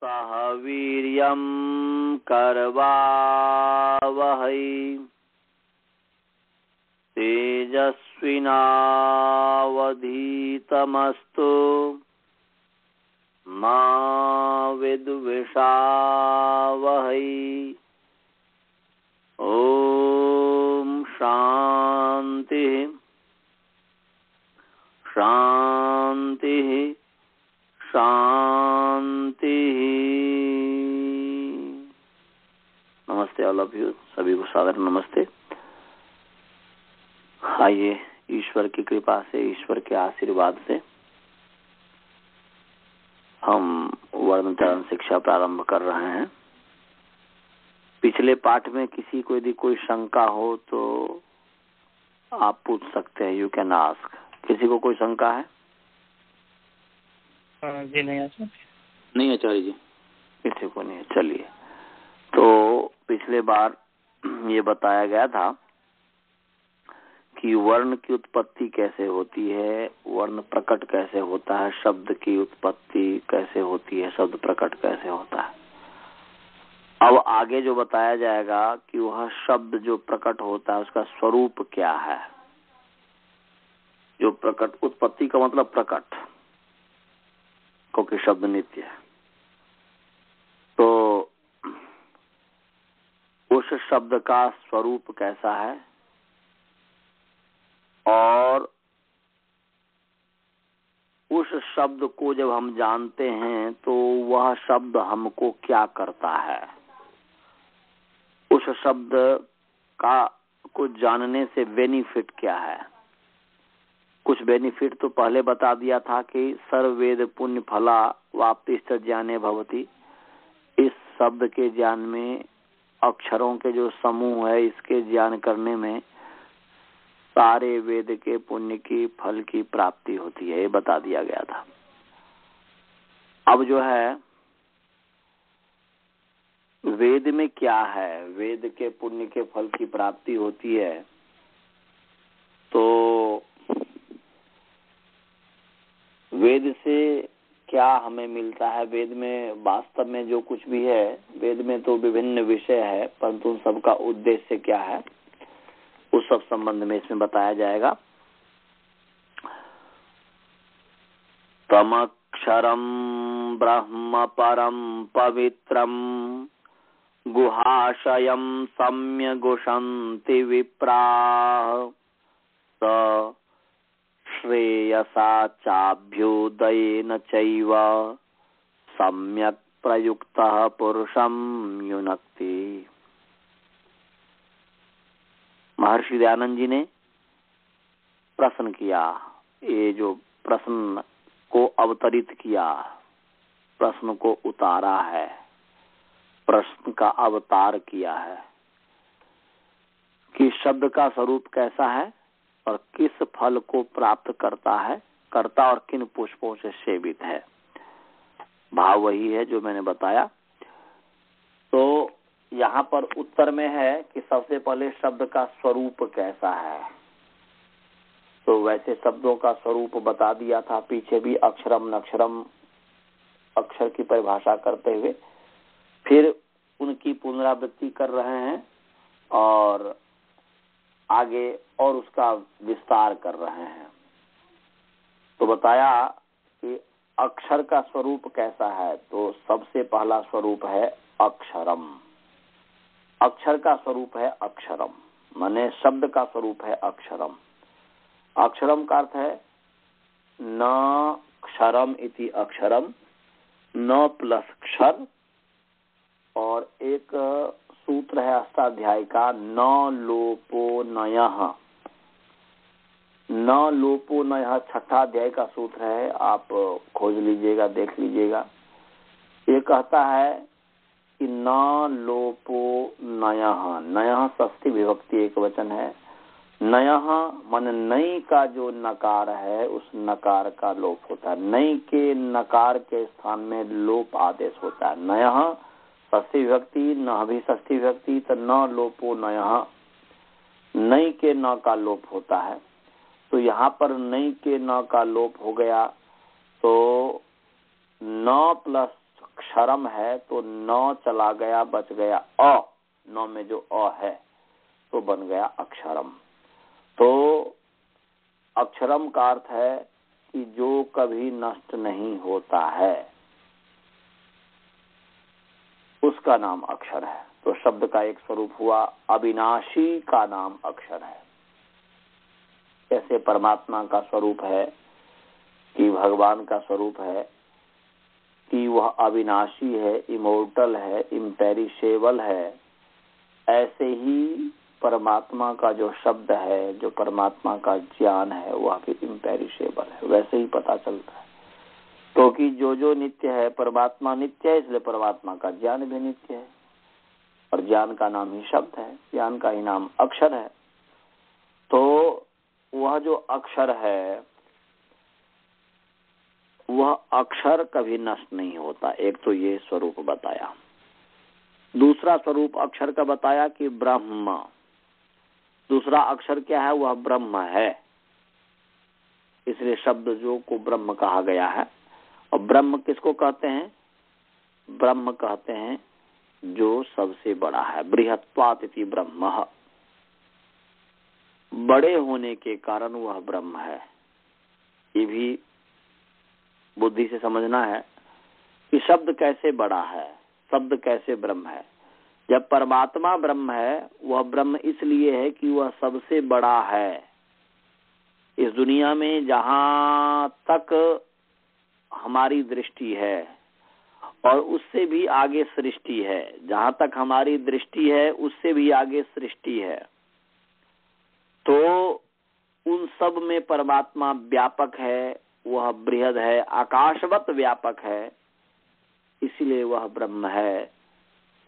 सह वीर्यं करवावहै तेजस्विनावधीतमस्तु मा विद्विषावहै। ओम शांति शांति शांति। नमस्ते ऑल ऑफ यू, सभी को सादर नमस्ते। आइए ईश्वर की कृपा से, ईश्वर के आशीर्वाद से हम वर्णचरण शिक्षा प्रारंभ कर रहे हैं। पिछले पाठ में किसी को यदि कोई शंका हो तो आप पूछ सकते हैं, यू कैन आस्क। किसी को कोई शंका है? जी नहीं आचार्य। नहीं आचार्य जी, किसी को नहीं है। चलिए, तो पिछले बार ये बताया गया था कि वर्ण की उत्पत्ति कैसे होती है, वर्ण प्रकट कैसे होता है, शब्द की उत्पत्ति कैसे होती है, शब्द प्रकट कैसे होता है। अब आगे जो बताया जाएगा कि वह शब्द जो प्रकट होता है उसका स्वरूप क्या है। जो प्रकट, उत्पत्ति का मतलब प्रकट, क्योंकि शब्द नित्य है। तो उस शब्द का स्वरूप कैसा है और उस शब्द को जब हम जानते हैं तो वह शब्द हमको क्या करता है। उस शब्द का को जानने से बेनिफिट क्या है। कुछ बेनिफिट तो पहले बता दिया था कि सर्ववेद पुण्य फला वाप्तिश्च ज्ञाने भवति। इस शब्द के ज्ञान में, अक्षरों के जो समूह है इसके ज्ञान करने में सारे वेद के पुण्य की फल की प्राप्ति होती है, ये बता दिया गया था। अब जो है वेद में क्या है, वेद के पुण्य के फल की प्राप्ति होती है। तो वेद से क्या हमें मिलता है, वेद में वास्तव में जो कुछ भी है, वेद में तो विभिन्न विषय है, परंतु उन सबका उद्देश्य क्या है उस सब संबंध में इसमें बताया जाएगा। तमक्षरम ब्रह्म परम पवित्रम गुहाशयम सम्यगुषन्ति विप्राः स श्रेयसा चाभ्युदयेन चैव सम्यक् प्रयुक्तः पुरुषं युनक्ति। महर्षि दयानंद जी ने प्रश्न किया, ये जो प्रश्न को अवतरित किया, प्रश्न को उतारा है, प्रश्न का अवतार किया है कि शब्द का स्वरूप कैसा है और किस फल को प्राप्त करता है, करता और किन पुष्पों से सेवित है। भाव वही है जो मैंने बताया। तो यहाँ पर उत्तर में है कि सबसे पहले शब्द का स्वरूप कैसा है। तो वैसे शब्दों का स्वरूप बता दिया था पीछे भी, अक्षरम नक्षरम, अक्षर की परिभाषा करते हुए फिर उनकी पुनरावृत्ति कर रहे हैं और आगे और उसका विस्तार कर रहे हैं। तो बताया कि अक्षर का स्वरूप कैसा है। तो सबसे पहला स्वरूप है अक्षरम। अक्षर का स्वरूप है अक्षरम, माने शब्द का स्वरूप है अक्षरम। अक्षरम का अर्थ है न क्षरम इति अक्षरम, न प्लस क्षर, और एक सूत्र है अष्टाध्यायी का, न लोपो नयः। न लोपो नयः छठा अध्याय का सूत्र है, आप खोज लीजिएगा, देख लीजिएगा। ये कहता है कि न लोपो नयः, नयः षष्ठी विभक्ति एक वचन है। नयः मन नई का जो नकार है उस नकार का लोप होता है। नई के नकार के स्थान में लोप आदेश होता है। नयः षष्ठी विभक्ति, न भी षष्ठी विभक्ति, तो न लोपो नयः, नई के न का लोप होता है। तो यहाँ पर नई के न का लोप हो गया, तो न प्लस अक्षरम है तो न चला गया, बच गया अ, न में जो अ है तो बन गया अक्षरम। तो अक्षरम का अर्थ है कि जो कभी नष्ट नहीं होता है उसका नाम अक्षर है। तो शब्द का एक स्वरूप हुआ, अविनाशी का नाम अक्षर है। कैसे परमात्मा का स्वरूप है कि भगवान का स्वरूप है कि वह अविनाशी है, इमोर्टल है, इम्पेरिशेबल है, ऐसे ही परमात्मा का जो शब्द है, जो परमात्मा का ज्ञान है, वह भी इम्पेरिशेबल है। वैसे ही पता चलता है क्योंकि जो नित्य है, परमात्मा नित्य है, इसलिए परमात्मा का ज्ञान भी नित्य है और ज्ञान का नाम ही शब्द है, ज्ञान का ही नाम अक्षर है। तो वह जो अक्षर है वह अक्षर कभी नष्ट नहीं होता। एक तो ये स्वरूप बताया। दूसरा स्वरूप अक्षर का बताया कि ब्रह्म, दूसरा अक्षर क्या है, वह ब्रह्म है, इसलिए शब्द जो को ब्रह्म कहा गया है। और ब्रह्म किसको कहते हैं? ब्रह्म कहते हैं जो सबसे बड़ा है, बृहत्वात् इति ब्रह्म, बड़े होने के कारण वह ब्रह्म है। ये भी बुद्धि से समझना है कि शब्द कैसे बड़ा है, शब्द कैसे ब्रह्म है। जब परमात्मा ब्रह्म है, वह ब्रह्म इसलिए है कि वह सबसे बड़ा है। इस दुनिया में जहां तक हमारी दृष्टि है और उससे भी आगे सृष्टि है, जहां तक हमारी दृष्टि है उससे भी आगे सृष्टि है, तो उन सब में परमात्मा व्यापक है, वह बृहद है, आकाशवत व्यापक है, इसलिए वह ब्रह्म है,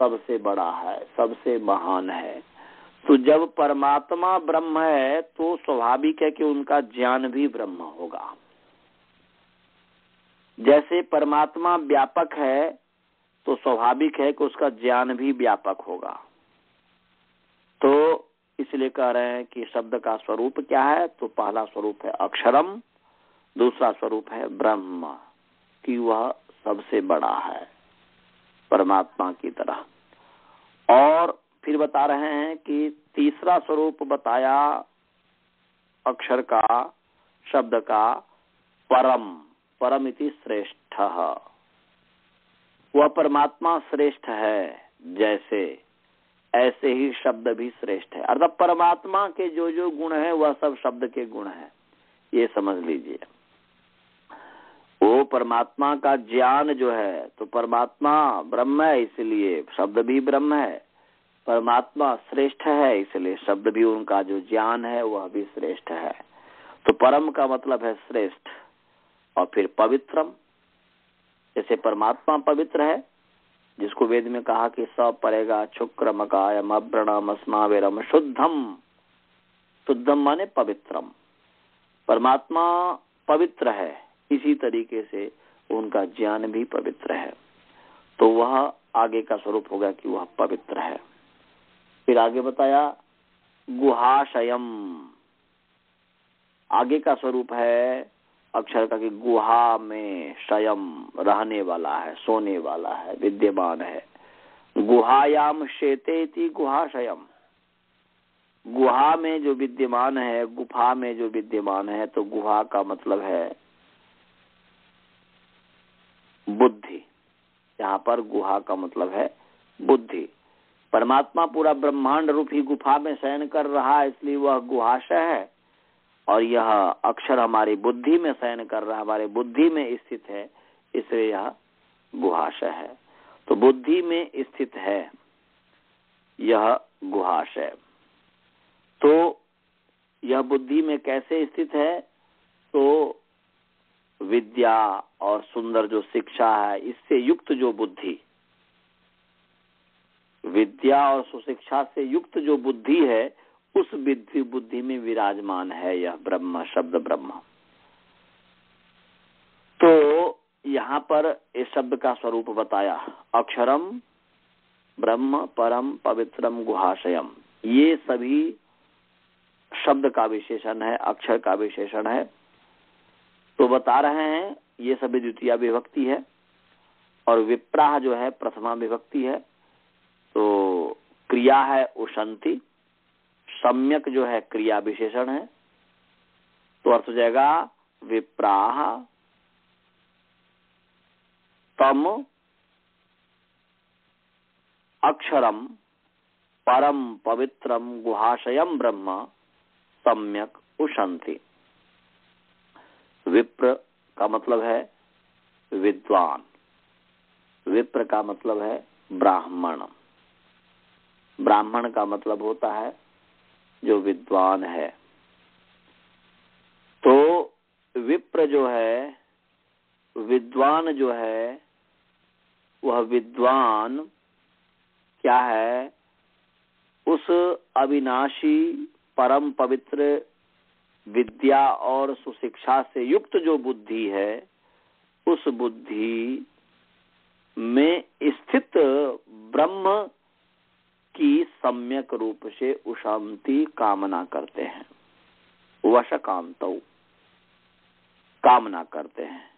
सबसे बड़ा है, सबसे महान है। तो जब परमात्मा ब्रह्म है तो स्वाभाविक है कि उनका ज्ञान भी ब्रह्म होगा। जैसे परमात्मा व्यापक है तो स्वाभाविक है कि उसका ज्ञान भी व्यापक होगा। तो इसलिए कह रहे हैं कि शब्द का स्वरूप क्या है, तो पहला स्वरूप है अक्षरम, दूसरा स्वरूप है ब्रह्म, कि वह सबसे बड़ा है परमात्मा की तरह। और फिर बता रहे हैं कि तीसरा स्वरूप बताया अक्षर का, शब्द का, परम, परम इति श्रेष्ठ, वह परमात्मा श्रेष्ठ है जैसे, ऐसे ही शब्द भी श्रेष्ठ है। अर्थात परमात्मा के जो जो गुण है वह सब शब्द के गुण है, ये समझ लीजिए। वो परमात्मा का ज्ञान जो है, तो परमात्मा ब्रह्म है इसलिए शब्द भी ब्रह्म है, परमात्मा श्रेष्ठ है इसलिए शब्द भी, उनका जो ज्ञान है वह भी श्रेष्ठ है। तो परम का मतलब है श्रेष्ठ। और फिर पवित्रम, जैसे परमात्मा पवित्र है, जिसको वेद में कहा कि स परेगा शुक्रमकायम अव्रणम अस्मावेरम शुद्धम, शुद्धम माने पवित्रम, परमात्मा पवित्र है, इसी तरीके से उनका ज्ञान भी पवित्र है। तो वह आगे का स्वरूप होगा कि वह पवित्र है। फिर आगे बताया गुहाशयम, आगे का स्वरूप है अक्षर का कि गुहा में शयम, रहने वाला है, सोने वाला है, विद्यमान है। गुहायाम शेतेति गुहाशयम, गुहा में जो विद्यमान है, गुफा में जो विद्यमान है, तो गुहा का मतलब है बुद्धि। यहाँ पर गुहा का मतलब है बुद्धि। परमात्मा पूरा ब्रह्मांड रूपी गुफा में शयन कर रहा है, इसलिए वह गुहाशय है। और यह अक्षर हमारी बुद्धि में शयन कर रहा है, हमारे बुद्धि में स्थित है, इसलिए यह गुहाशय है। तो बुद्धि में स्थित है यह गुहाशय। तो यह बुद्धि में कैसे स्थित है, तो विद्या और सुंदर जो शिक्षा है, इससे युक्त जो बुद्धि, विद्या और सुशिक्षा से युक्त जो बुद्धि है, उस बुद्धि में विराजमान है यह ब्रह्म, शब्द ब्रह्म। तो यहाँ पर इस शब्द का स्वरूप बताया, अक्षरम, ब्रह्म, परम, पवित्रम, गुहाशयम, ये सभी शब्द का विशेषण है, अक्षर का विशेषण है। तो बता रहे हैं ये सभी द्वितीया विभक्ति है और विप्राह जो है प्रथमा विभक्ति है, तो क्रिया है उशंति, सम्यक जो है क्रिया विशेषण है, तो अर्थ हो जाएगा विप्राह तम अक्षरम परम पवित्रम गुहाशयम ब्रह्म सम्यक उशंति। विप्र का मतलब है विद्वान, विप्र का मतलब है ब्राह्मण, ब्राह्मण का मतलब होता है जो विद्वान है। तो विप्र जो है, विद्वान जो है, वह विद्वान क्या है, उस अविनाशी परम पवित्र विद्या और सुशिक्षा से युक्त जो बुद्धि है, उस बुद्धि में स्थित ब्रह्म की सम्यक रूप से उशांति कामना करते हैं, वशकांतौ कामना करते हैं।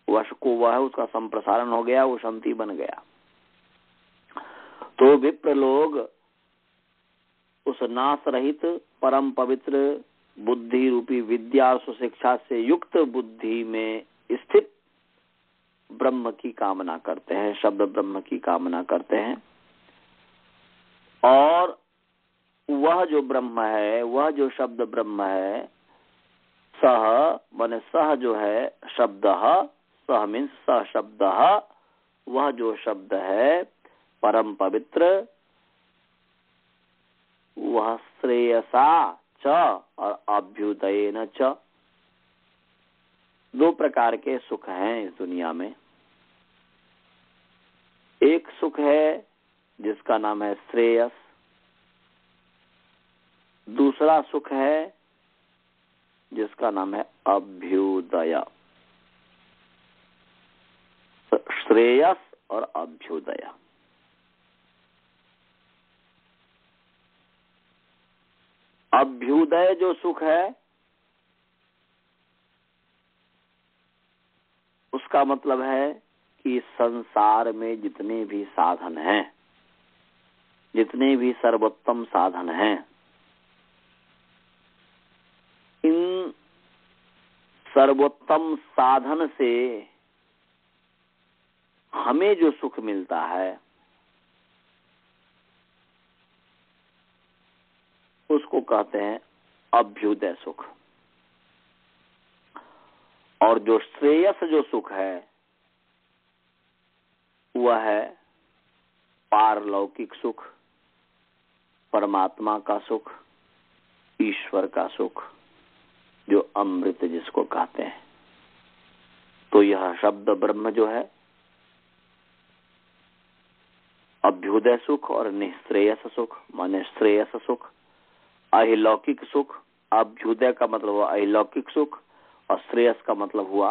वश को वह उसका संप्रसारण हो गया, उशांति बन गया। तो विप्र लोग उस नाश रहित परम पवित्र बुद्धि रूपी विद्या और सुशिक्षा से युक्त बुद्धि में स्थित ब्रह्म की कामना करते हैं, शब्द ब्रह्म की कामना करते हैं। और वह जो ब्रह्म है, वह जो शब्द ब्रह्म है, सह माने सह जो है शब्द, सह मीन्स सह शब्द, वह जो शब्द है परम पवित्र, वह श्रेयसा च और अभ्युदयेन च, दो प्रकार के सुख हैं इस दुनिया में। एक सुख है जिसका नाम है श्रेयस, दूसरा सुख है जिसका नाम है अभ्युदय। श्रेयस और अभ्युदय, अभ्युदय जो सुख है उसका मतलब है कि संसार में जितने भी साधन हैं, जितने भी सर्वोत्तम साधन हैं, इन सर्वोत्तम साधन से हमें जो सुख मिलता है उसको कहते हैं अभ्युदय सुख। और जो श्रेयस जो सुख है वह है पारलौकिक सुख, परमात्मा का सुख, ईश्वर का सुख, जो अमृत जिसको कहते हैं। तो यह शब्द ब्रह्म जो है अभ्युदय सुख और निःश्रेयस सुख माने श्रेयस सुख, अहिलौकिक सुख। अभ्युदय का मतलब हुआ अहिलौकिक सुख और श्रेयस का मतलब हुआ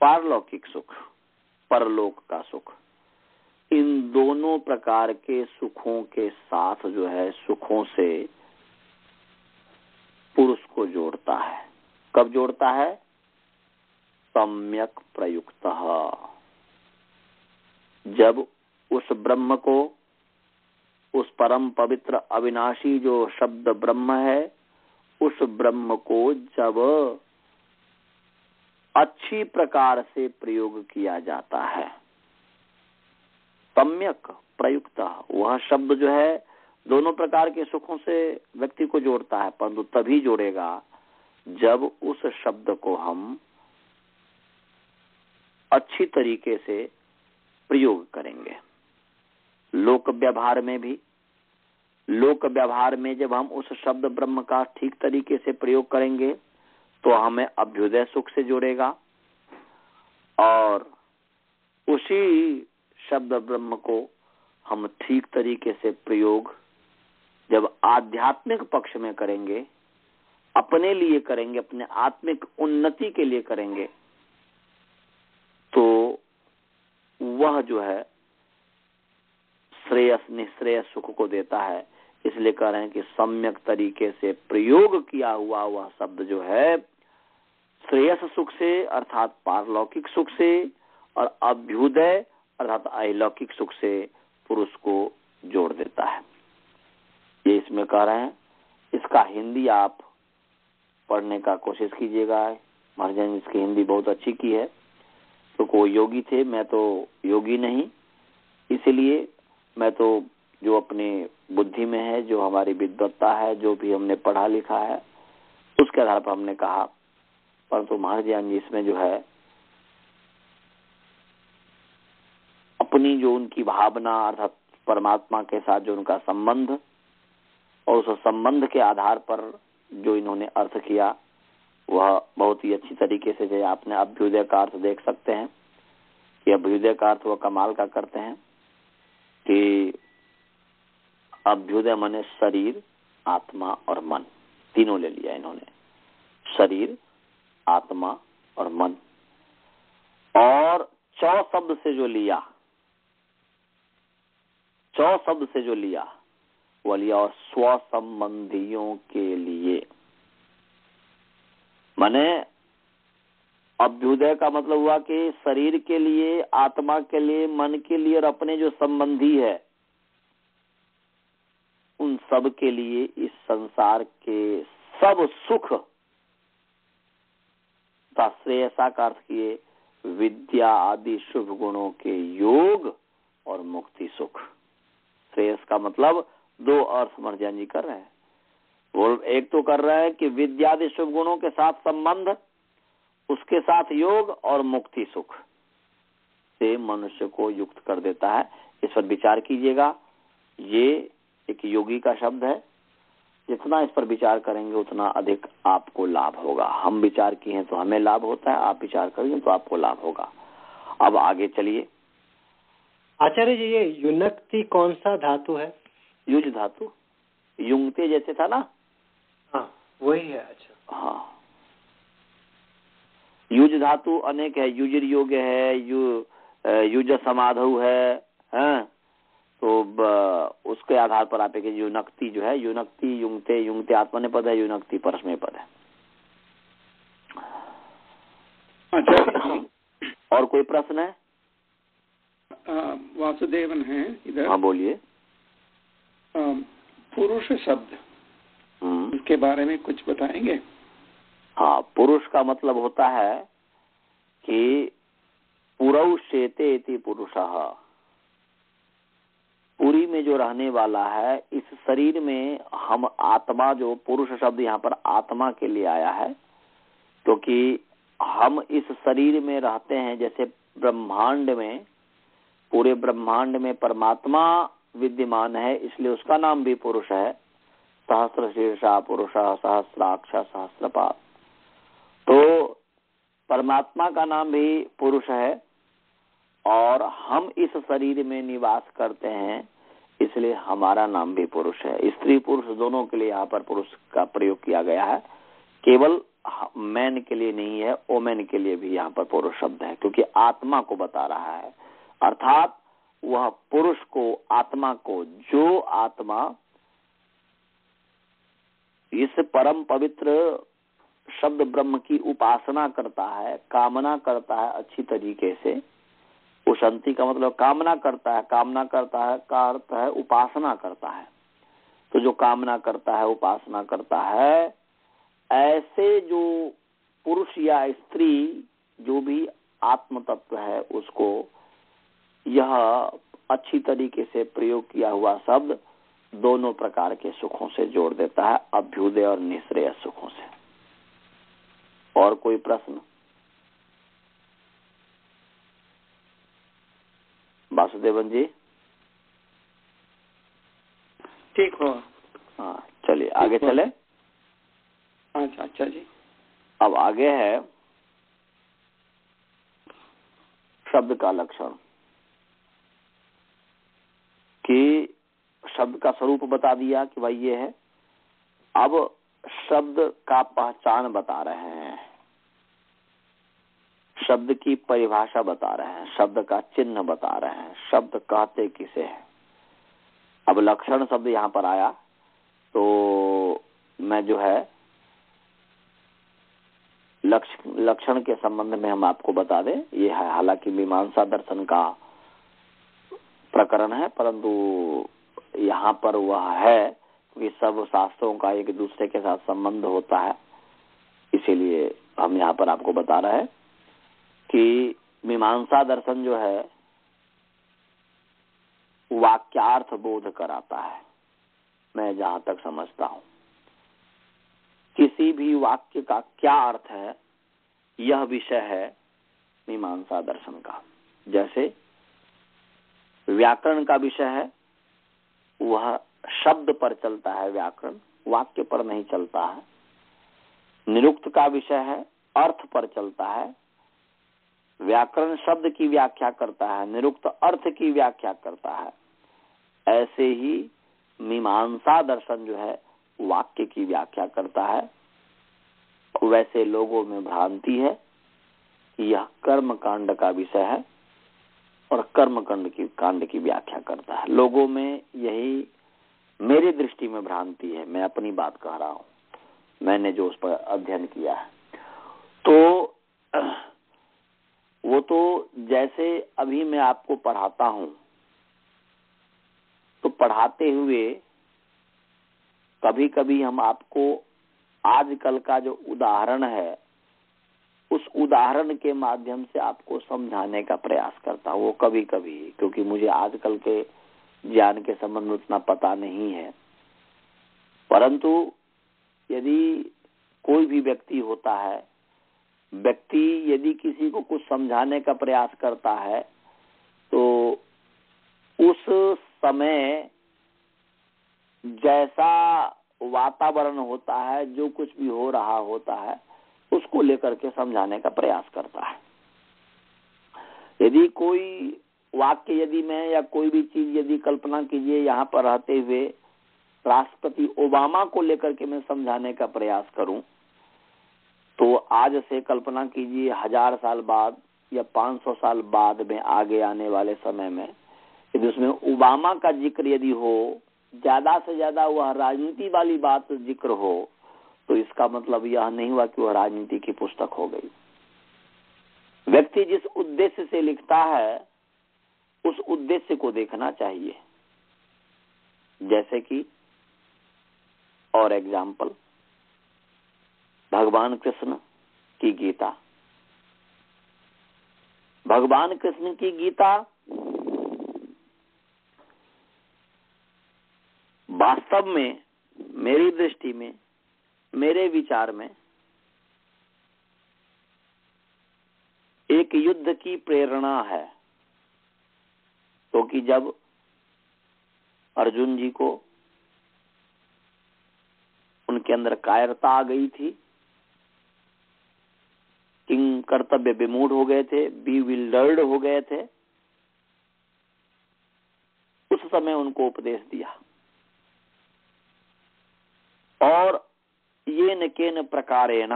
पारलौकिक सुख, परलोक का सुख। इन दोनों प्रकार के सुखों के साथ जो है, सुखों से पुरुष को जोड़ता है। कब जोड़ता है? सम्यक प्रयुक्तः, जब उस ब्रह्म को, उस परम पवित्र अविनाशी जो शब्द ब्रह्म है, उस ब्रह्म को जब अच्छी प्रकार से प्रयोग किया जाता है, सम्यक प्रयुक्त, वह शब्द जो है दोनों प्रकार के सुखों से व्यक्ति को जोड़ता है, परंतु तभी जोड़ेगा जब उस शब्द को हम अच्छी तरीके से प्रयोग करेंगे। लोक व्यवहार में भी, लोक व्यवहार में जब हम उस शब्द ब्रह्म का ठीक तरीके से प्रयोग करेंगे तो हमें अभ्युदय सुख से जोड़ेगा, और उसी शब्द ब्रह्म को हम ठीक तरीके से प्रयोग जब आध्यात्मिक पक्ष में करेंगे, अपने लिए करेंगे, अपने आत्मिक उन्नति के लिए करेंगे, तो वह जो है श्रेयस निःश्रेयस सुख को देता है। इसलिए कह रहे हैं कि सम्यक तरीके से प्रयोग किया हुआ वह शब्द जो है श्रेयस सुख से अर्थात पारलौकिक सुख से और अभ्युदय अर्थात अलौकिक सुख से पुरुष को जोड़ देता है। ये इसमें कह रहे हैं। इसका हिंदी आप पढ़ने का कोशिश कीजिएगा। महाराज इसकी हिंदी बहुत अच्छी की है, तो कोई योगी थे, मैं तो योगी नहीं, इसलिए मैं तो जो अपने बुद्धि में है, जो हमारी विद्वत्ता है, जो भी हमने पढ़ा लिखा है, उसके आधार पर हमने कहा। परंतु महाराज जी इसमें जो है अपनी जो उनकी भावना अर्थात परमात्मा के साथ जो उनका संबंध और उस संबंध के आधार पर जो इन्होंने अर्थ किया वह बहुत ही अच्छी तरीके से, जो आपने अभ्युदय का अर्थ देख सकते हैं कि अभ्युदय का अर्थ वह कमाल का करते हैं कि अभ्युदय माने शरीर, आत्मा और मन, तीनों ले लिया इन्होंने। शरीर, आत्मा और मन। और चौ शब्द से जो लिया, चौ शब्द से जो लिया वो लिया और स्व संबंधियों के लिए। माने अभ्युदय का मतलब हुआ कि शरीर के लिए, आत्मा के लिए, मन के लिए और अपने जो संबंधी है उन सब के लिए इस संसार के सब सुख का श्रेयसा का अर्थ किए विद्या आदि शुभ गुणों के योग और मुक्ति सुख। श्रेयस का मतलब दो अर्थ मर्जान जी कर रहे हैं। वो एक तो कर रहे हैं कि विद्या आदि शुभ गुणों के साथ संबंध, उसके साथ योग और मुक्ति सुख से मनुष्य को युक्त कर देता है। इस पर विचार कीजिएगा। ये एक योगी का शब्द है। जितना इस पर विचार करेंगे उतना अधिक आपको लाभ होगा। हम विचार किए हैं तो हमें लाभ होता है, आप विचार करेंगे तो आपको लाभ होगा। अब आगे चलिए। आचार्य जी, ये युनक्ति कौन सा धातु है? युज धातु, युंगते जैसे था ना। हाँ वही है। अच्छा हाँ, युज धातु अनेक है। युजिर योग्य है, युज समाधु है, तो उसके आधार पर आप युनक्ति जो है, युनक्ति, युंगते, युंगते आत्मने पद है, युनक्ति परस्मय पद है। और कोई प्रश्न है? वासुदेवन है इधर। हाँ बोलिए। पुरुष शब्द इसके बारे में कुछ बताएंगे? हाँ, पुरुष का मतलब होता है कि पुरुषेते इति पुरुषः, पुरी में जो रहने वाला है। इस शरीर में हम आत्मा, जो पुरुष शब्द यहाँ पर आत्मा के लिए आया है, क्योंकि हम इस शरीर में रहते हैं। जैसे ब्रह्मांड में, पूरे ब्रह्मांड में परमात्मा विद्यमान है, इसलिए उसका नाम भी पुरुष है। सहस्र शीर्षा पुरुषः सहस्राक्ष सहस्रपाद। तो परमात्मा का नाम भी पुरुष है और हम इस शरीर में निवास करते हैं, इसलिए हमारा नाम भी पुरुष है। स्त्री पुरुष दोनों के लिए यहाँ पर पुरुष का प्रयोग किया गया है। केवल मैन के लिए नहीं है, ओमेन के लिए भी यहाँ पर पुरुष शब्द है, क्योंकि आत्मा को बता रहा है। अर्थात वह पुरुष को, आत्मा को, जो आत्मा इस परम पवित्र शब्द ब्रह्म की उपासना करता है, कामना करता है अच्छी तरीके से। उशंति का मतलब कामना करता है, कामना करता है का अर्थ है उपासना करता है। तो जो कामना करता है, उपासना करता है, ऐसे जो पुरुष या स्त्री जो भी आत्म तत्व है, उसको यह अच्छी तरीके से प्रयोग किया हुआ शब्द दोनों प्रकार के सुखों से जोड़ देता है, अभ्युदय और निःश्रेयस सुखों से। और कोई प्रश्न? वासुदेवन जी ठीक हो? हाँ चलिए आगे चले। अच्छा जी। अब आगे है शब्द का लक्षण, कि शब्द का स्वरूप बता दिया कि भाई ये है। अब शब्द का पहचान बता रहे हैं, शब्द की परिभाषा बता रहे हैं, शब्द का चिन्ह बता रहे हैं, शब्द कहते किसे हैं। अब लक्षण शब्द यहाँ पर आया तो मैं जो है लक्षण के संबंध में हम आपको बता दें, ये है हालांकि मीमांसा दर्शन का प्रकरण है, परंतु यहाँ पर वह है कि सब शास्त्रों का एक दूसरे के साथ संबंध होता है, इसीलिए हम यहाँ पर आपको बता रहे हैं कि मीमांसा दर्शन जो है वाक्यार्थ बोध कराता है। मैं जहां तक समझता हूं, किसी भी वाक्य का क्या अर्थ है, यह विषय है मीमांसा दर्शन का। जैसे व्याकरण का विषय है, वह शब्द पर चलता है, व्याकरण वाक्य पर नहीं चलता है। निरुक्त का विषय है, अर्थ पर चलता है। व्याकरण शब्द की व्याख्या करता है, निरुक्त अर्थ की व्याख्या करता है। ऐसे ही मीमांसा दर्शन जो है वाक्य की व्याख्या करता है। वैसे लोगों में भ्रांति है कि यह कर्म कांड का विषय है और कर्म कांड की व्याख्या करता है। लोगों में यही मेरी दृष्टि में भ्रांति है, मैं अपनी बात कह रहा हूं, मैंने जो उस पर अध्ययन किया है। तो वो तो जैसे अभी मैं आपको पढ़ाता हूं, तो पढ़ाते हुए कभी कभी हम आपको आजकल का जो उदाहरण है, उस उदाहरण के माध्यम से आपको समझाने का प्रयास करता हूं। वो कभी कभी, क्योंकि मुझे आजकल के ज्ञान के संबंध में उतना पता नहीं है, परंतु यदि कोई भी व्यक्ति होता है, व्यक्ति यदि किसी को कुछ समझाने का प्रयास करता है, तो उस समय जैसा वातावरण होता है, जो कुछ भी हो रहा होता है, उसको लेकर के समझाने का प्रयास करता है। यदि कोई वाक्य, यदि मैं या कोई भी चीज, यदि कल्पना कीजिए यहाँ पर रहते हुए राष्ट्रपति ओबामा को लेकर के मैं समझाने का प्रयास करूं, तो आज से कल्पना कीजिए 1000 साल बाद या 500 साल बाद में आगे आने वाले समय में यदि उसमें ओबामा का जिक्र यदि हो, ज्यादा से ज्यादा वह राजनीति वाली बात जिक्र हो, तो इसका मतलब यह नहीं हुआ कि वह राजनीति की पुस्तक हो गई। व्यक्ति जिस उद्देश्य से लिखता है, उस उद्देश्य को देखना चाहिए। जैसे कि और एग्जाम्पल, भगवान कृष्ण की गीता। भगवान कृष्ण की गीता वास्तव में मेरी दृष्टि में, मेरे विचार में एक युद्ध की प्रेरणा है। क्योंकि जब अर्जुन जी को उनके अंदर कायरता आ गई थी, किंग कर्तव्य विमूढ़ हो गए थे, बीविल्डर्ड हो गए थे, उस समय उनको उपदेश दिया और ये न केन प्रकारेण,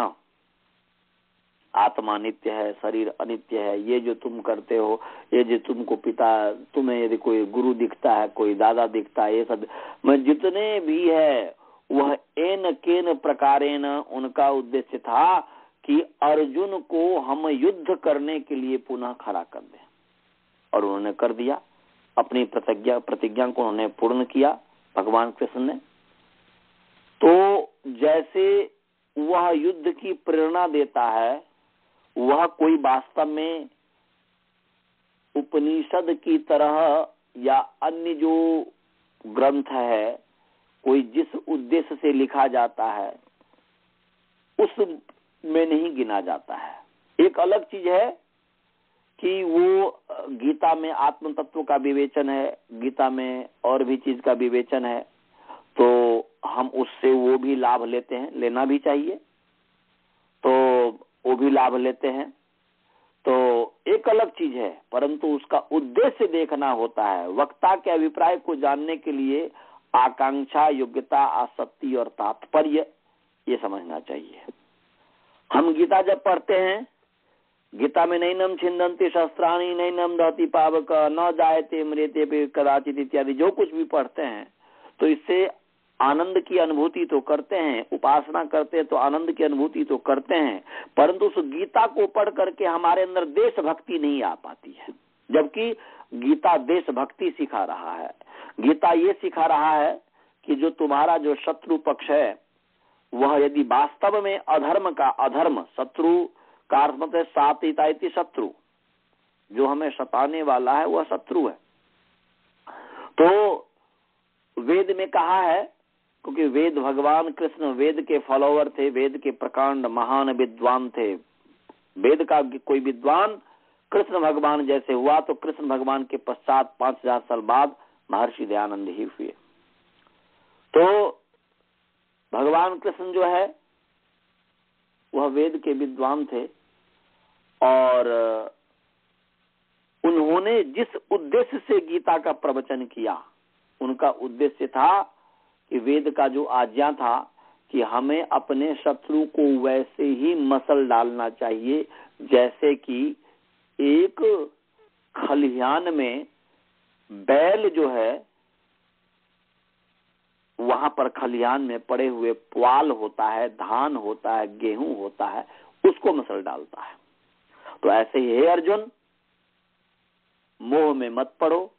आत्मा नित्य है, शरीर अनित्य है, ये जो तुम करते हो, ये जो तुमको पिता, तुम्हें यदि कोई गुरु दिखता है, कोई दादा दिखता है, ये सब मैं जितने भी है, वह एन केन प्रकारेण, उनका उद्देश्य था कि अर्जुन को हम युद्ध करने के लिए पुनः खड़ा कर दें। और उन्होंने कर दिया, अपनी प्रतिज्ञा को उन्होंने पूर्ण किया भगवान कृष्ण ने। तो जैसे वह युद्ध की प्रेरणा देता है, वह कोई वास्तव में उपनिषद की तरह या अन्य जो ग्रंथ है, कोई जिस उद्देश्य से लिखा जाता है उस में नहीं गिना जाता है। एक अलग चीज है कि वो गीता में आत्म तत्व का विवेचन है, गीता में और भी चीज का विवेचन है, तो हम उससे वो भी लाभ लेते हैं, लेना भी चाहिए, तो वो भी लाभ लेते हैं, तो एक अलग चीज है, परंतु उसका उद्देश्य देखना होता है। वक्ता के अभिप्राय को जानने के लिए आकांक्षा, योग्यता, आसक्ति और तात्पर्य, ये समझना चाहिए। हम गीता जब पढ़ते हैं, गीता में नैनम छिंदन्ति शस्त्राणि नैनम दहति पावक न जायते मृत्यते कदाचित इत्यादि जो कुछ भी पढ़ते हैं, तो इससे आनंद की अनुभूति तो करते हैं, उपासना करते हैं तो आनंद की अनुभूति तो करते हैं, परंतु उस गीता को पढ़ करके हमारे अंदर देशभक्ति नहीं आ पाती है। जबकि गीता देशभक्ति सिखा रहा है। गीता ये सिखा रहा है कि जो तुम्हारा जो शत्रु पक्ष है वह यदि वास्तव में अधर्म शत्रु का अर्थ मतलब है सातिताइति शत्रु, जो हमें सताने वाला है वह शत्रु है। तो वेद में कहा है, क्योंकि वेद भगवान कृष्ण वेद के फॉलोवर थे, वेद के प्रकांड महान विद्वान थे। वेद का कोई विद्वान कृष्ण भगवान जैसे हुआ तो कृष्ण भगवान के पश्चात 5000 साल बाद महर्षि दयानंद ही हुए। तो भगवान कृष्ण जो है वह वेद के विद्वान थे और उन्होंने जिस उद्देश्य से गीता का प्रवचन किया, उनका उद्देश्य था कि वेद का जो आज्ञा था कि हमें अपने शत्रु को वैसे ही मसल डालना चाहिए जैसे कि एक खलिहान में बैल जो है वहां पर खलिहान में पड़े हुए पुआल होता है, धान होता है, गेहूं होता है, उसको मसल डालता है। तो ऐसे ही हे अर्जुन, मोह में मत पड़ो,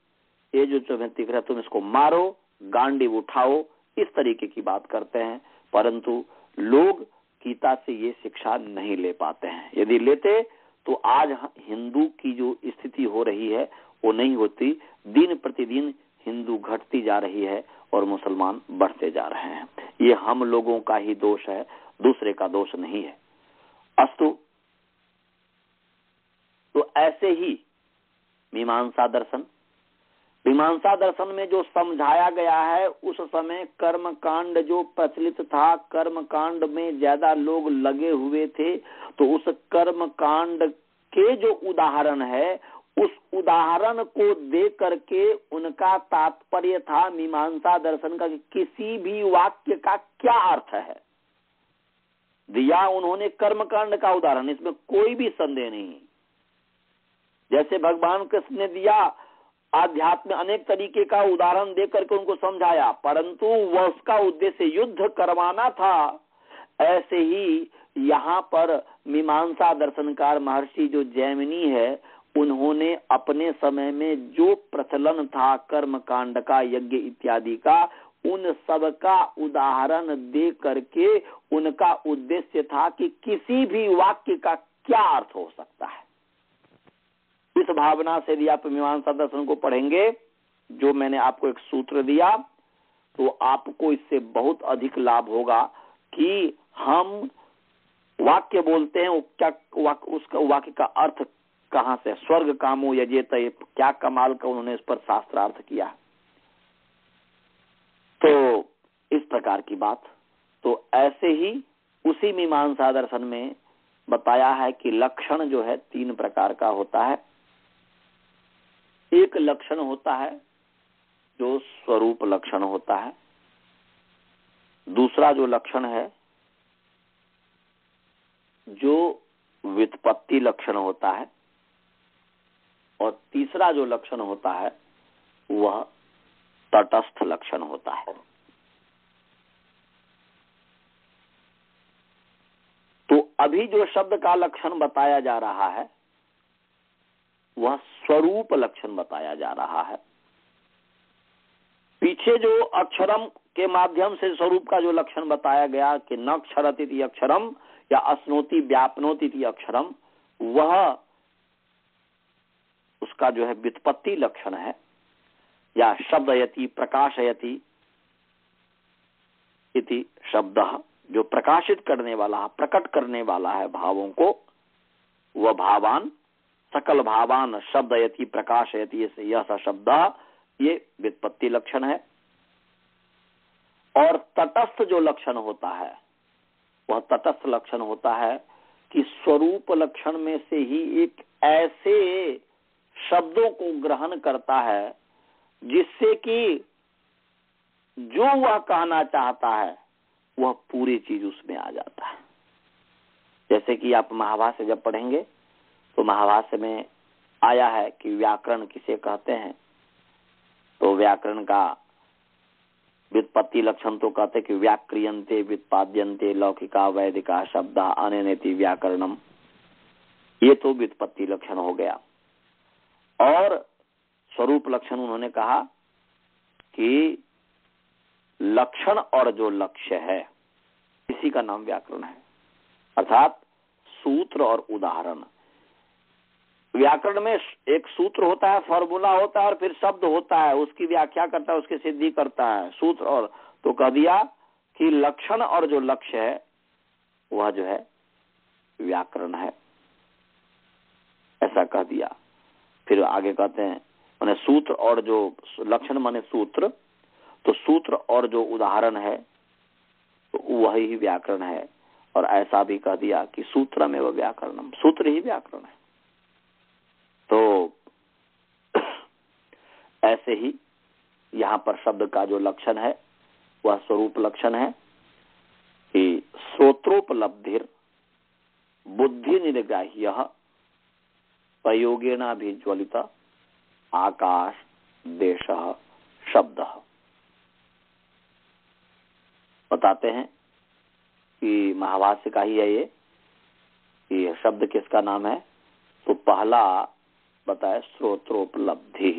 ये जो तुम्हें दिख रहा है तुम इसको मारो, गांडीव उठाओ, इस तरीके की बात करते हैं। परंतु लोग गीता से ये शिक्षा नहीं ले पाते हैं। यदि लेते तो आज हिंदू की जो स्थिति हो रही है वो नहीं होती। दिन प्रतिदिन हिंदू घटती जा रही है और मुसलमान बढ़ते जा रहे हैं। ये हम लोगों का ही दोष है, दूसरे का दोष नहीं है। अस्तु, तो ऐसे ही मीमांसा दर्शन में जो समझाया गया है, उस समय कर्म कांड जो प्रचलित था, कर्म कांड में ज्यादा लोग लगे हुए थे, तो उस कर्म कांड के जो उदाहरण है उस उदाहरण को दे करके उनका तात्पर्य था मीमांसा दर्शन का कि किसी भी वाक्य का क्या अर्थ है, दिया उन्होंने कर्मकांड का उदाहरण, इसमें कोई भी संदेह नहीं। जैसे भगवान कृष्ण ने दिया आध्यात्म में अनेक तरीके का उदाहरण दे करके उनको समझाया, परंतु वह उसका उद्देश्य युद्ध करवाना था। ऐसे ही यहाँ पर मीमांसा दर्शनकार महर्षि जो जैमिनी है, उन्होंने अपने समय में जो प्रचलन था कर्म कांड का, यज्ञ इत्यादि का, उन सब का उदाहरण दे करके उनका उद्देश्य था कि किसी भी वाक्य का क्या अर्थ हो सकता है। इस भावना से यदि आप मीमांसा दर्शन को पढ़ेंगे, जो मैंने आपको एक सूत्र दिया, तो आपको इससे बहुत अधिक लाभ होगा कि हम वाक्य बोलते हैं, उसका वाक्य का अर्थ कहां से, स्वर्ग कामो यजेत, क्या कमाल का उन्होंने इस पर शास्त्रार्थ किया। तो इस प्रकार की बात। तो ऐसे ही उसी मीमांसा दर्शन में बताया है कि लक्षण जो है 3 प्रकार का होता है। एक लक्षण होता है जो स्वरूप लक्षण होता है, दूसरा जो लक्षण है जो व्युत्पत्ति लक्षण होता है, और तीसरा जो लक्षण होता है वह तटस्थ लक्षण होता है। तो अभी जो शब्द का लक्षण बताया जा रहा है वह स्वरूप लक्षण बताया जा रहा है। पीछे जो अक्षरम के माध्यम से स्वरूप का जो लक्षण बताया गया कि न क्षरति अक्षरम या अस्नोति व्यापनोति अक्षरम, वह उसका जो है व्युत्पत्ति लक्षण है, या शब्दयति प्रकाशयति इति शब्द, जो प्रकाशित करने वाला, प्रकट करने वाला है भावों को, वह भावान, सकल भावान शब्दयति प्रकाशयति, यह सा शब्द, ये व्युत्पत्ति लक्षण है। और तटस्थ जो लक्षण होता है वह तटस्थ लक्षण होता है कि स्वरूप लक्षण में से ही एक ऐसे शब्दों को ग्रहण करता है जिससे कि जो वह कहना चाहता है वह पूरी चीज उसमें आ जाता है। जैसे कि आप महाभाष्य जब पढ़ेंगे तो महाभाष्य में आया है कि व्याकरण किसे कहते हैं, तो व्याकरण का व्युत्पत्ति लक्षण तो कहते कि व्याक्रियन्ते व्युत्पाद्यन्ते लौकिका वैदिका शब्दा अनेनेति व्याकरणम, ये तो व्युत्पत्ति लक्षण हो गया। और स्वरूप लक्षण उन्होंने कहा कि लक्षण और जो लक्ष्य है इसी का नाम व्याकरण है, अर्थात सूत्र और उदाहरण। व्याकरण में एक सूत्र होता है, फॉर्मूला होता है, और फिर शब्द होता है, उसकी व्याख्या करता है, उसकी सिद्धि करता है सूत्र। और तो कह दिया कि लक्षण और जो लक्ष्य है वह जो है व्याकरण है, ऐसा कह दिया। फिर आगे कहते हैं माने सूत्र और जो लक्षण माने सूत्र, तो सूत्र और जो उदाहरण है तो वही व्याकरण है। और ऐसा भी कह दिया कि सूत्र में वह व्याकरणम, सूत्र ही व्याकरण है। तो ऐसे ही यहाँ पर शब्द का जो लक्षण है वह स्वरूप लक्षण है कि श्रोत्रोपलब्धिर बुद्धि निग्राह्य प्रयोगेनाभिज्वलित आकाश देश शब्द। बताते हैं कि महाभाष्य का ही है ये, कि शब्द किसका नाम है। तो पहला बताया श्रोत्रोपलब्धि,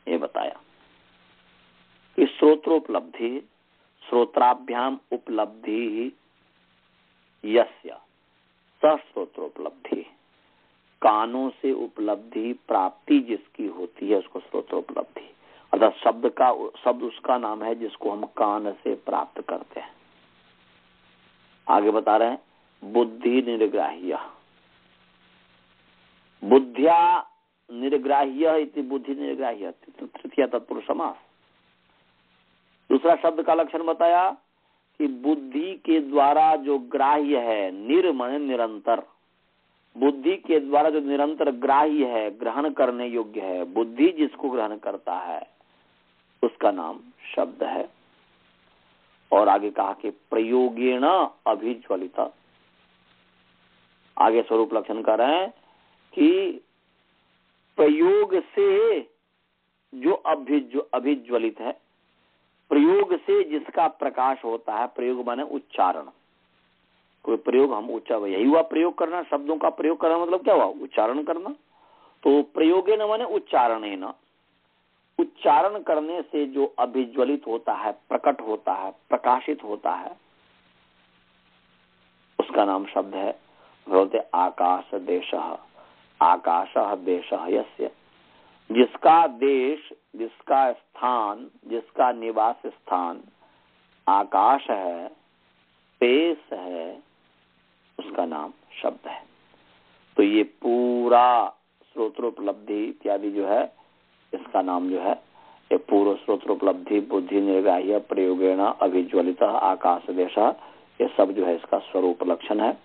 ये बताया कि श्रोत्रोपलब्धि श्रोत्राभ्याम उपलब्धि यस्य स श्रोत्रोपलब्धि, कानों से उपलब्धि प्राप्ति जिसकी होती है उसको श्रोत्रोपलब्धि, अर्थात शब्द उसका नाम है जिसको हम कान से प्राप्त करते हैं। आगे बता रहे हैं बुद्धि निर्ग्राह्य, बुद्धिया निर्ग्राह्य इति बुद्धि निर्ग्राह्य, तृतीय तत्पुरुष समास। दूसरा शब्द का लक्षण बताया कि बुद्धि के द्वारा जो ग्राह्य है, निर्मय निरंतर, बुद्धि के द्वारा जो निरंतर ग्राह्य है, ग्रहण करने योग्य है, बुद्धि जिसको ग्रहण करता है उसका नाम शब्द है। और आगे कहा कि प्रयोगेण अभिज्वलित, आगे स्वरूप लक्षण कर रहे हैं कि प्रयोग से जो अभिज्वलित है, प्रयोग से जिसका प्रकाश होता है, प्रयोग माने उच्चारण, कोई प्रयोग हम उच्चारण, यही हुआ प्रयोग करना, शब्दों का प्रयोग करना मतलब क्या हुआ, उच्चारण करना। तो प्रयोगे न माने उच्चारण, न उच्चारण करने से जो अभिज्वलित होता है, प्रकट होता है, प्रकाशित होता है, उसका नाम शब्द है। बोलते आकाश देश, आकाश देश यस्य, जिसका देश, जिसका स्थान, जिसका निवास स्थान आकाश है, स्पेस है, उसका नाम शब्द है। तो ये पूरा श्रोत्रोपलब्धि इत्यादि जो है इसका नाम जो है ये पूर्व श्रोत्रोपलब्धि बुद्धि निर्ग्राह्य प्रयोगेण अभिज्वलित आकाश देश, ये सब जो है इसका स्वरूप लक्षण है।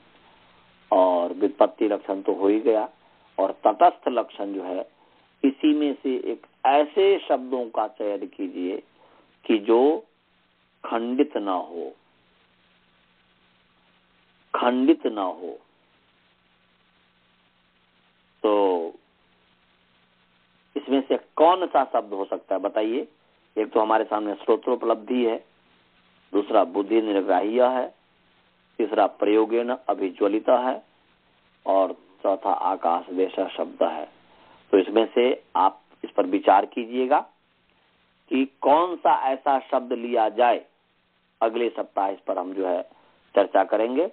और व्युत्पत्ति लक्षण तो हो ही गया, और तटस्थ लक्षण जो है इसी में से एक ऐसे शब्दों का चयन कीजिए कि जो खंडित न हो, खंडित न हो। तो इसमें से कौन सा शब्द हो सकता है बताइए। एक तो हमारे सामने श्रोत्रोपलब्धि है, दूसरा बुद्धि निर्ग्राह्य है, तीसरा प्रयोगेन अभिज्वलित है, और चौथा आकाश देश शब्द है। तो इसमें से आप इस पर विचार कीजिएगा कि कौन सा ऐसा शब्द लिया जाए। अगले सप्ताह इस पर हम जो है चर्चा करेंगे,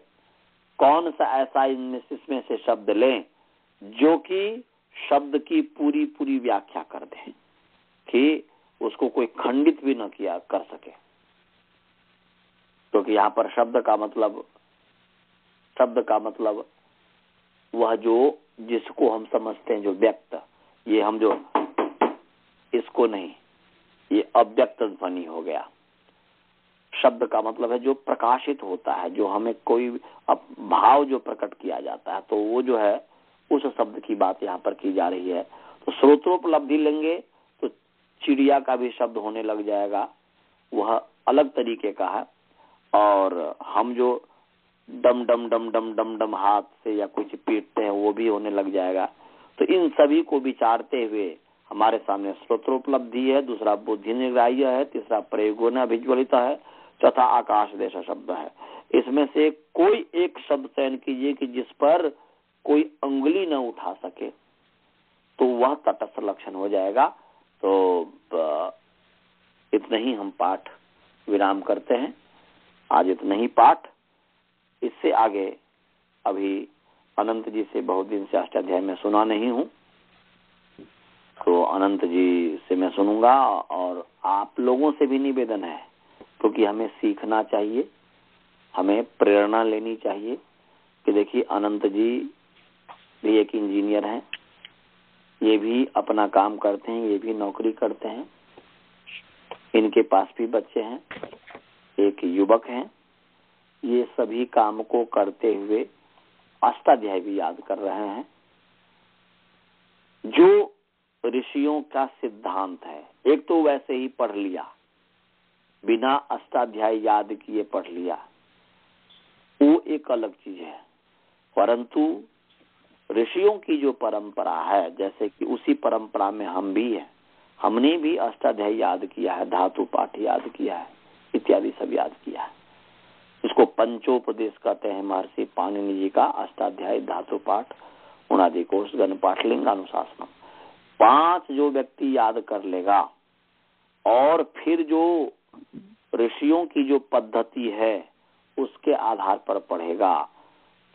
कौन सा ऐसा इसमें से शब्द लें जो कि शब्द की पूरी पूरी व्याख्या कर दे, कि उसको कोई खंडित भी न किया कर सके। क्योंकि तो यहाँ पर शब्द का मतलब वह जो जिसको हम समझते हैं जो व्यक्त, ये हम जो इसको नहीं, ये अव्यक्त ध्वनि हो गया। शब्द का मतलब है जो प्रकाशित होता है, जो हमें कोई भाव जो प्रकट किया जाता है, तो वो जो है उस शब्द की बात यहाँ पर की जा रही है। तो श्रोत्रोपलब्धि लेंगे तो चिड़िया का भी शब्द होने लग जाएगा, वह अलग तरीके का है। और हम जो डम डम डम डम डम डम हाथ से या कुछ पीटते हैं वो भी होने लग जाएगा। तो इन सभी को विचारते हुए हमारे सामने श्रोत्रोपलब्धि है, दूसरा बुद्धि निग्राह्य है, तीसरा प्रयोगोन अभिज्वलित है, चौथा आकाश देश शब्द है। इसमें से कोई एक शब्द चयन कीजिए कि जिस पर कोई अंगुली न उठा सके, तो वह तटस्थ लक्षण हो जाएगा। तो इतना ही हम पाठ विराम करते हैं। आज इतना ही पाठ। इससे आगे अभी अनंत जी से बहुत दिन से अष्टाध्याय में सुना नहीं हूँ, तो अनंत जी से मैं सुनूंगा। और आप लोगों से भी निवेदन है, क्योंकि हमें सीखना चाहिए, हमें प्रेरणा लेनी चाहिए कि देखिए अनंत जी भी एक इंजीनियर हैं, ये भी अपना काम करते हैं, ये भी नौकरी करते हैं, इनके पास भी बच्चे हैं, एक युवक हैं। ये सभी काम को करते हुए अष्टाध्याय भी याद कर रहे हैं, जो ऋषियों का सिद्धांत है। एक तो वैसे ही पढ़ लिया, बिना अष्टाध्याय याद किए पढ़ लिया, वो एक अलग चीज है। परंतु ऋषियों की जो परंपरा है, जैसे कि उसी परंपरा में हम भी हैं, हमने भी अष्टाध्याय याद किया है, धातु पाठ याद किया है, इत्यादि सब याद किया है। इसको पंचोपदेश कहते हैं महर्षि पाणिनि जी का अष्टाध्याय, धातु पाठ, उणादि कोश, गण पाठ, लिंगानुशासनम। 5 जो व्यक्ति याद कर लेगा और फिर जो ऋषियों की जो पद्धति है उसके आधार पर पढ़ेगा,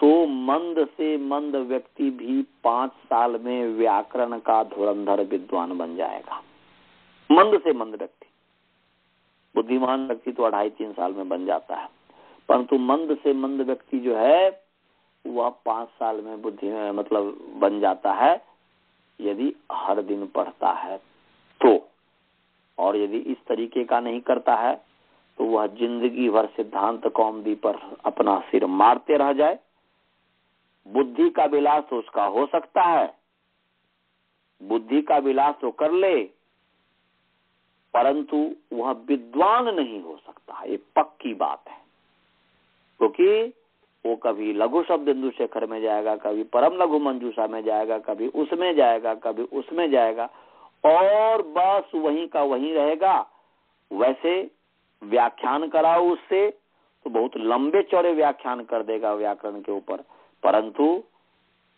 तो मंद से मंद व्यक्ति भी 5 साल में व्याकरण का धुरंधर विद्वान बन जाएगा। मंद से मंद व्यक्ति, बुद्धिमान व्यक्ति तो 2.5-3 साल में बन जाता है, परंतु मंद से मंद व्यक्ति जो है वह 5 साल में बुद्धि मतलब बन जाता है, यदि हर दिन पढ़ता है तो। और यदि इस तरीके का नहीं करता है तो वह जिंदगी भर सिद्धांत कौमुदी पर अपना सिर मारते रह जाए। बुद्धि का विलास उसका हो सकता है, बुद्धि का विलास तो कर ले, परंतु वह विद्वान नहीं हो सकता, ये पक्की बात है। क्योंकि वो कभी लघु शब्द इंदु शेखर में जाएगा, कभी परम लघु मंजूषा में जाएगा, कभी उसमें जाएगा, कभी उसमें जाएगा, और बस वहीं का वहीं रहेगा। वैसे व्याख्यान कराओ उससे तो बहुत लंबे चौड़े व्याख्यान कर देगा व्याकरण के ऊपर, परंतु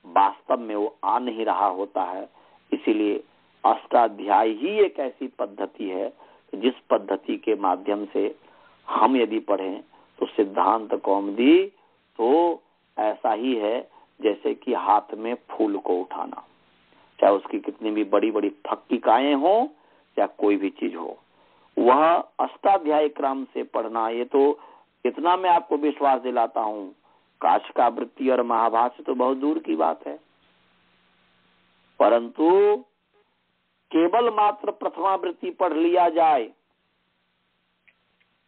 वास्तव में वो आ नहीं रहा होता है। इसीलिए अष्टाध्याय ही एक ऐसी पद्धति है जिस पद्धति के माध्यम से हम यदि पढ़ें तो सिद्धांत कौमुदी तो ऐसा ही है जैसे कि हाथ में फूल को उठाना, चाहे उसकी कितनी भी बड़ी बड़ी फक्किकाएं हो या कोई भी चीज हो, वह अष्टाध्याय क्रम से पढ़ना। ये तो इतना मैं आपको विश्वास दिलाता हूँ, काशिकावृत्ति और महाभाष्य तो बहुत दूर की बात है, परंतु केवल मात्र प्रथमावृत्ति पढ़ लिया जाए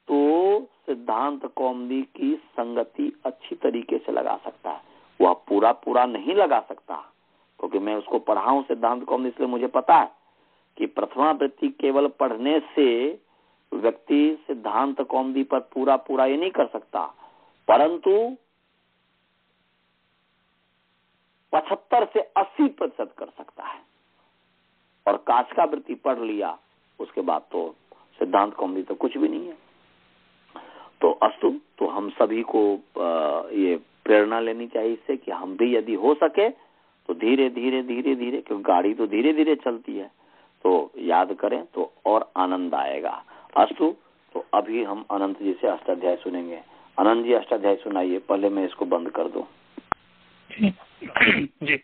तो सिद्धांत कौमुदी की संगति अच्छी तरीके से लगा सकता है। वह पूरा नहीं लगा सकता, क्योंकि मैं उसको पढ़ा हूं सिद्धांत कौमुदी, इसलिए मुझे पता है कि प्रथमावृत्ति केवल पढ़ने से व्यक्ति सिद्धांत कौमुदी पर पूरा ये नहीं कर सकता, परंतु 75 से 80% कर सकता है। और काशिकावृत्ति पढ़ लिया उसके बाद तो सिद्धांत कौमुदी तो कुछ भी नहीं है। तो अस्तु, तो हम सभी को ये प्रेरणा लेनी चाहिए इससे कि हम भी यदि हो सके तो धीरे धीरे क्योंकि गाड़ी तो धीरे धीरे चलती है, तो याद करें तो और आनंद आएगा। अस्तु, तो अभी हम अनंत जी से अष्टाध्याय सुनेंगे। अनंत जी अष्टाध्याय सुनाइए, पहले मैं इसको बंद कर दूं। जी।